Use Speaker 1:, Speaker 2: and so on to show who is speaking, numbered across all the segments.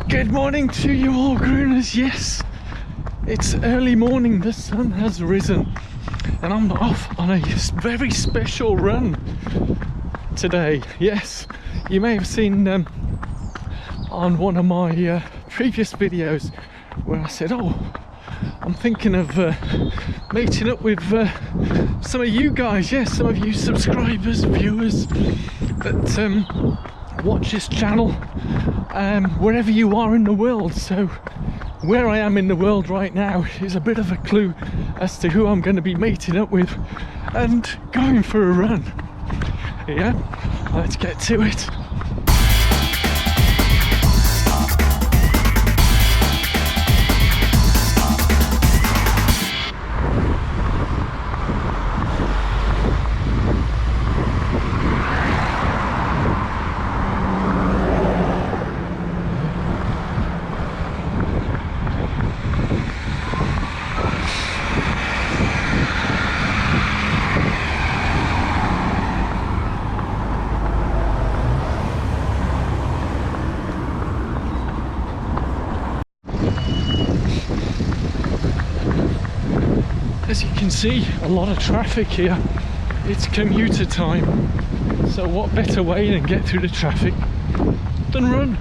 Speaker 1: Good morning to you all, grooners. Yes, it's early morning, the sun has risen and I'm off on a very special run today. Yes, you may have seen on one of my previous videos where I said, oh, I'm thinking of meeting up with some of you guys, yes, some of you subscribers, viewers that watch this channel wherever you are in the world. So where I am in the world right now is a bit of a clue as to who I'm going to be meeting up with and going for a run. Yeah, let's get to it. As you can see, a lot of traffic here. It's commuter time, so what better way than get through the traffic than run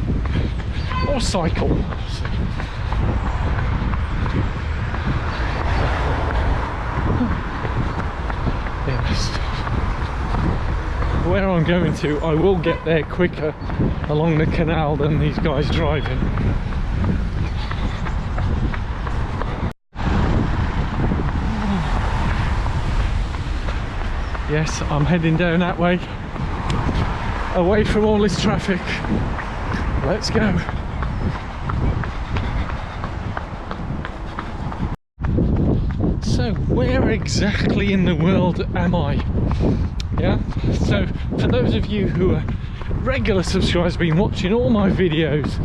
Speaker 1: or cycle. Yes. Where I'm going to, I will get there quicker along the canal than these guys driving. Yes, I'm heading down that way, away from all this traffic. Let's go. So, where exactly in the world am I? Yeah, so for those of you who are regular subscribers, been watching all my videos,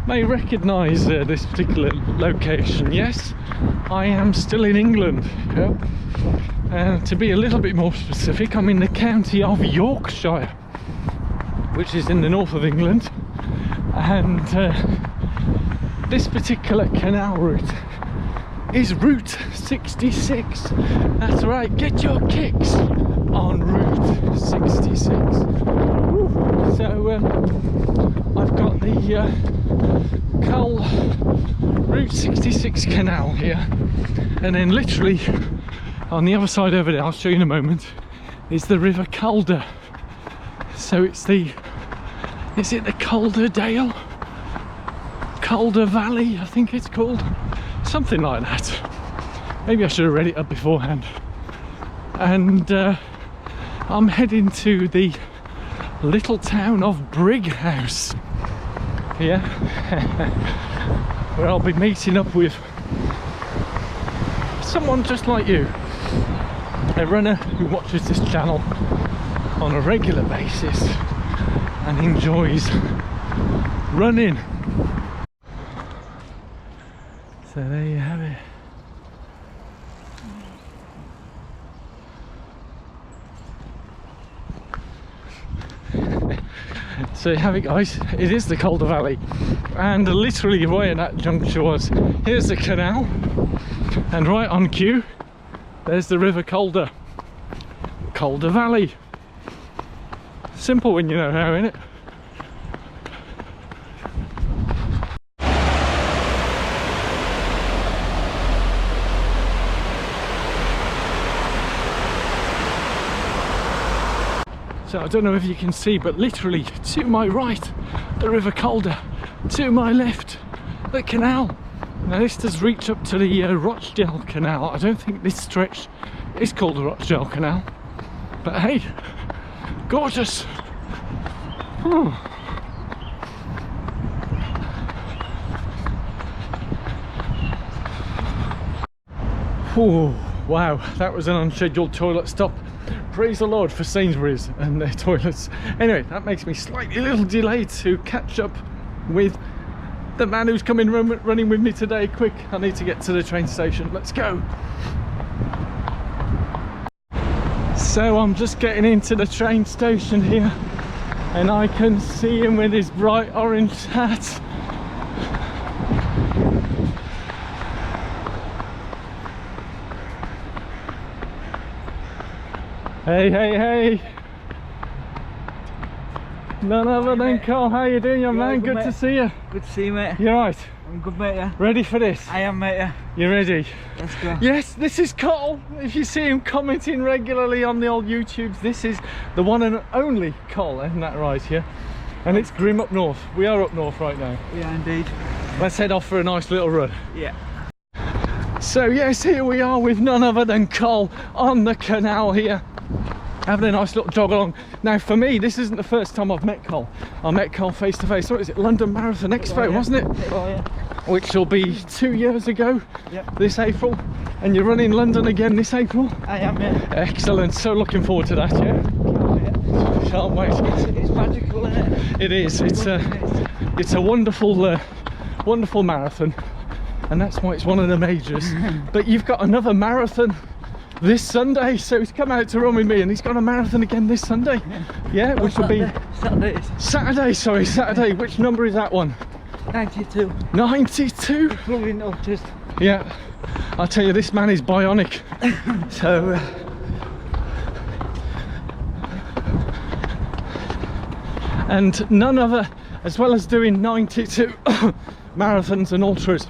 Speaker 1: may recognise this particular location. Yes, I am still in England. Yeah. And to be a little bit more specific, I'm in the county of Yorkshire, which is in the north of England, and this particular canal route is Route 66. That's right, get your kicks on Route 66. Woo. So I've got the Route 66 canal here, and then literally on the other side over there, I'll show you in a moment, is the River Calder. So it's the, is it the Calderdale? Calder Valley, I think it's called. Something like that. Maybe I should have read it up beforehand. And I'm heading to the little town of Brighouse. Yeah. Where I'll be meeting up with someone just like you. A runner who watches this channel on a regular basis and enjoys running. So there you have it. So you have it, guys. It is the Calder Valley, and literally where that juncture was, here's the canal, and right on cue there's the River Calder. Calder Valley. Simple when you know how, innit? So I don't know if you can see, but literally to my right, the River Calder. To my left, the canal. Now this does reach up to the Rochdale Canal. I don't think this stretch is called the Rochdale Canal, but hey, gorgeous. Oh wow, that was an unscheduled toilet stop. Praise the Lord for Sainsbury's and their toilets. Anyway, that makes me slightly a little delayed to catch up with the man who's coming running with me today. Quick, I need to get to the train station. Let's go. So I'm just getting into the train station here, and I can see him with his bright orange hat. Hey, hey, hey. None other than Cole. How you doing, young man? Good to see you.
Speaker 2: Good to see you, mate.
Speaker 1: You're right.
Speaker 2: I'm good, mate, yeah.
Speaker 1: Ready for this?
Speaker 2: I am, mate, yeah.
Speaker 1: You ready?
Speaker 2: Let's go.
Speaker 1: Yes, this is Cole. If you see him commenting regularly on the old YouTubes, this is the one and only Cole, isn't that right here? And it's grim up north. We are up north right now.
Speaker 2: Yeah, indeed.
Speaker 1: Let's head off for a nice little run.
Speaker 2: Yeah.
Speaker 1: So yes, here we are with none other than Cole on the canal here, having a nice little jog along. Now for me, this isn't the first time I've met Cole. I met Cole face to face. What is it? London Marathon Expo, wasn't it?
Speaker 2: Oh, yeah.
Speaker 1: Which will be 2 years ago,
Speaker 2: Yep.
Speaker 1: this April. And you're running London again this April?
Speaker 2: I am, yeah.
Speaker 1: Excellent. So looking forward to that, yeah? Can't wait.
Speaker 2: It's magical, isn't it?
Speaker 1: It is. It's a wonderful, wonderful marathon, and that's why it's one of the majors. But you've got another marathon this Sunday, so he's come out to run with me, and he's got a marathon again this Sunday. Yeah, which will be Saturday. Which number is that one?
Speaker 2: 92.
Speaker 1: 92.
Speaker 2: Probably noticed.
Speaker 1: Yeah, I tell you, this man is bionic. So and none other, as well as doing 92 marathons and ultras,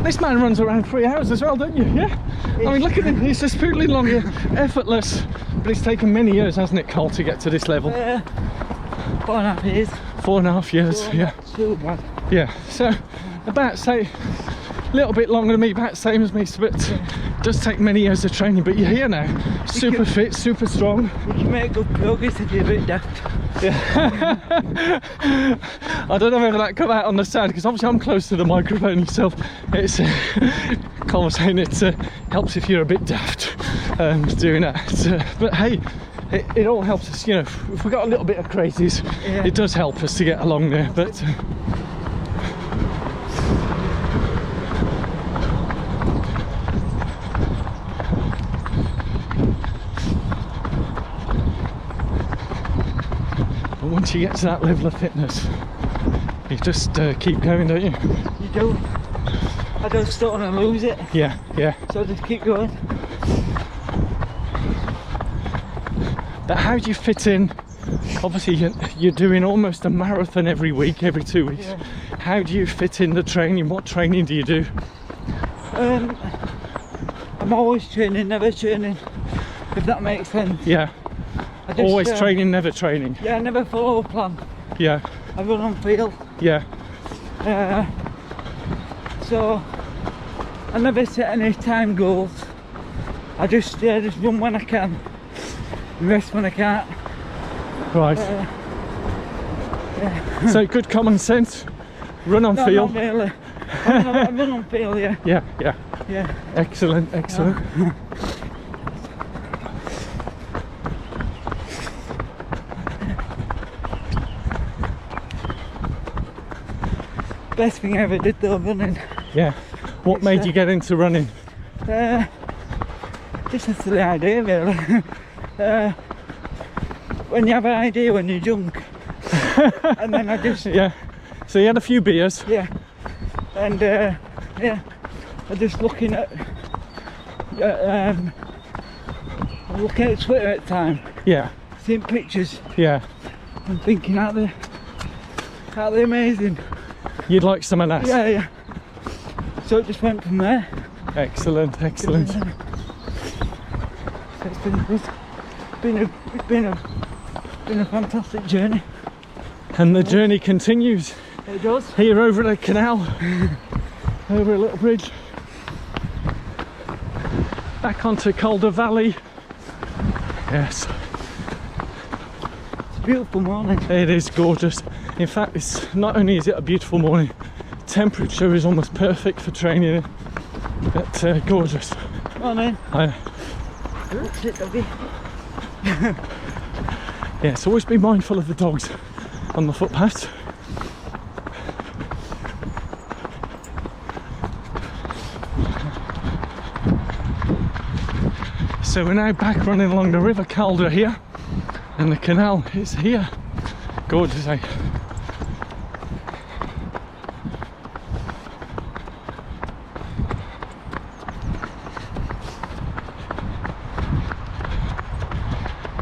Speaker 1: this man runs around 3 hours as well, don't you? Yeah, I mean, look at him, he's just pootling along here, effortless. But it's taken many years, hasn't it, Cole, to get to this level?
Speaker 2: 4.5 years.
Speaker 1: 4.5 years, yeah.
Speaker 2: Too bad.
Speaker 1: Yeah, so about, say, a little bit longer than me, about the same as me, but it does take many years of training. But you're here now, super fit, super strong.
Speaker 2: You can make good progress if you're a bit daft.
Speaker 1: Yeah. I don't know whether that come out on the sound, because obviously I'm close to the microphone yourself. It's Cole was saying it helps if you're a bit daft doing that. But hey, it all helps us, you know. If we got a little bit of crazies, it does help us to get along there. But once you get to that level of fitness, you just keep going, don't you?
Speaker 2: You do. I just don't want to lose it.
Speaker 1: Yeah, yeah.
Speaker 2: So I just keep going.
Speaker 1: But how do you fit in? Obviously, you're doing almost a marathon every week, every 2 weeks.
Speaker 2: Yeah.
Speaker 1: How do you fit in the training? What training do you do?
Speaker 2: I'm always training, never training, if that makes sense.
Speaker 1: Yeah. Always training, never training.
Speaker 2: Yeah, I never follow a plan.
Speaker 1: Yeah.
Speaker 2: I run on feel.
Speaker 1: Yeah.
Speaker 2: So I never set any time goals. I just run when I can, rest when I can't.
Speaker 1: Right. So good common sense. Run on feel.
Speaker 2: Not really. I run on feel, yeah.
Speaker 1: Yeah, yeah.
Speaker 2: Yeah.
Speaker 1: Excellent, excellent. Yeah.
Speaker 2: Best thing I ever did though, running.
Speaker 1: Yeah. What made you get into running?
Speaker 2: Just a silly idea, really. When you have an idea when you're young, and then I just
Speaker 1: yeah. So you had a few beers.
Speaker 2: Yeah. And yeah, I just looking at Twitter at the time.
Speaker 1: Yeah.
Speaker 2: Seeing pictures.
Speaker 1: Yeah.
Speaker 2: And thinking, aren't they amazing?
Speaker 1: You'd like some of that?
Speaker 2: Yeah, yeah. So it just went from there.
Speaker 1: Excellent, excellent.
Speaker 2: So it's been good. It's been a fantastic journey.
Speaker 1: And the journey continues.
Speaker 2: It does.
Speaker 1: Here over the canal, over a little bridge, back onto Calder Valley. Yes.
Speaker 2: It's a beautiful morning.
Speaker 1: It is gorgeous. In fact, it's not only is it a beautiful morning, temperature is almost perfect for training, but gorgeous.
Speaker 2: Morning. Sit, doggy.
Speaker 1: Yes, always be mindful of the dogs on the footpaths. So we're now back running along the River Calder here, and the canal is here. Gorgeous, eh?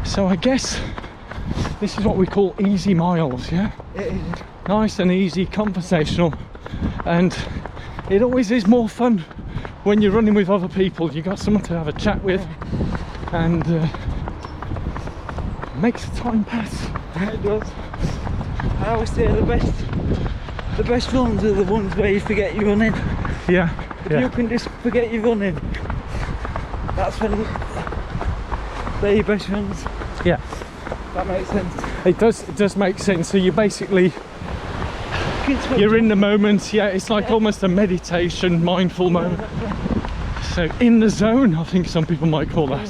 Speaker 1: So I guess this is what we call easy miles, yeah?
Speaker 2: It is.
Speaker 1: Nice and easy, conversational, and it always is more fun when you're running with other people. You got someone to have a chat with, and makes the time pass.
Speaker 2: It does. I always say the best runs are the ones where you forget you're running.
Speaker 1: Yeah,
Speaker 2: If you can just forget you're running, that's when they're your best runs.
Speaker 1: yeah.
Speaker 2: That makes sense.
Speaker 1: It does make sense. So you basically, you're in the moment. Yeah, it's like almost a meditation, mindful moment. So in the zone, I think some people might call that,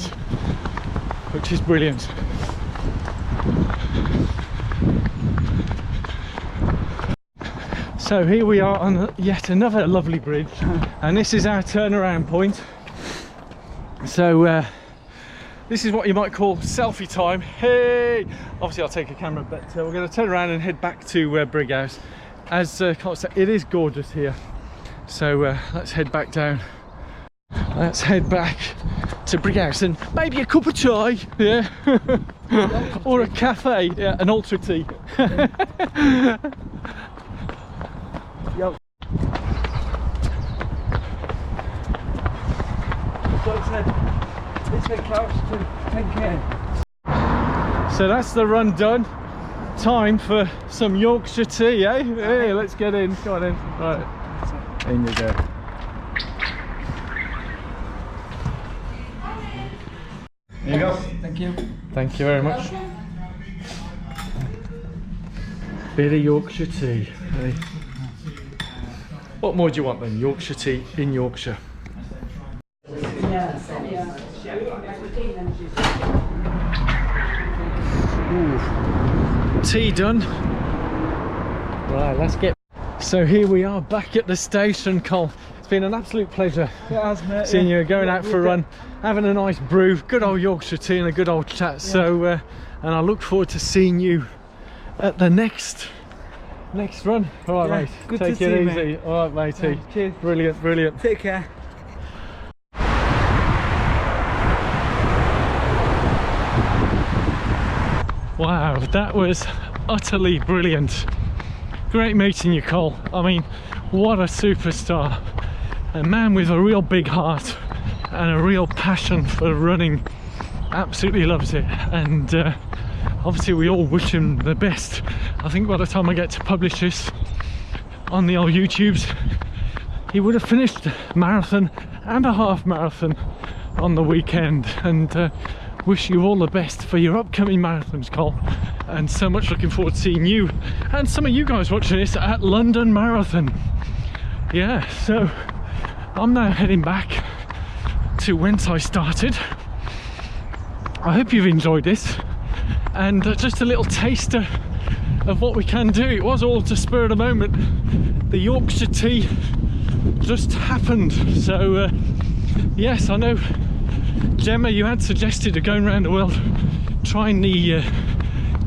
Speaker 1: which is brilliant. So here we are on yet another lovely bridge, and this is our turnaround point. So this is what you might call selfie time. Hey! Obviously I'll take a camera, but we're going to turn around and head back to Brighouse. As Carl said, it is gorgeous here. So let's head back down. Let's head back to Brighouse and maybe a cup of chai, yeah, or a cafe, yeah, an ultra tea.
Speaker 2: Yo. So it's a couch to 10k.
Speaker 1: So that's the run done. Time for some Yorkshire tea, eh? Hey, let's get in. Go on in. Right. In you go. There you go.
Speaker 2: Thank you.
Speaker 1: Thank you very much. Bit of Yorkshire tea. Hey. What more do you want than Yorkshire tea in Yorkshire? Ooh. Tea done. Right, let's get. So here we are back at the station, Col. It's been an absolute pleasure seeing you going out for a run, having a nice brew, good old Yorkshire tea and a good old chat. So and I look forward to seeing you at the next run. All right, mate.
Speaker 2: Good
Speaker 1: Take
Speaker 2: to
Speaker 1: it
Speaker 2: see you,
Speaker 1: easy.
Speaker 2: mate.
Speaker 1: All right, matey.
Speaker 2: Cheers.
Speaker 1: Brilliant, brilliant.
Speaker 2: Take care.
Speaker 1: Wow, that was utterly brilliant. Great meeting you, Col. I mean, what a superstar. A man with a real big heart and a real passion for running. Absolutely loves it. And obviously we all wish him the best. I think by the time I get to publish this on the old YouTubes, he would have finished a marathon and a half marathon on the weekend. And wish you all the best for your upcoming marathons, Col, and so much looking forward to seeing you and some of you guys watching this at London Marathon. Yeah, so I'm now heading back to whence I started. I hope you've enjoyed this, and just a little taster of what we can do. It was all to spur of the moment. The Yorkshire tea just happened. So yes, I know Gemma, you had suggested going around the world trying the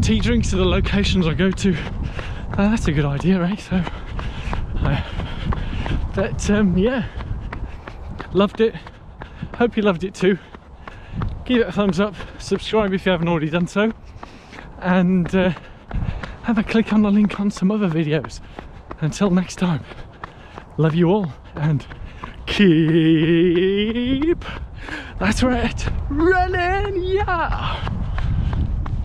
Speaker 1: tea drinks at the locations I go to. That's a good idea, right? So yeah, loved it. Hope you loved it too. Give it a thumbs up, subscribe if you haven't already done so, and have a click on the link on some other videos. Until next time, love you all, and keep, that's right, running, yeah.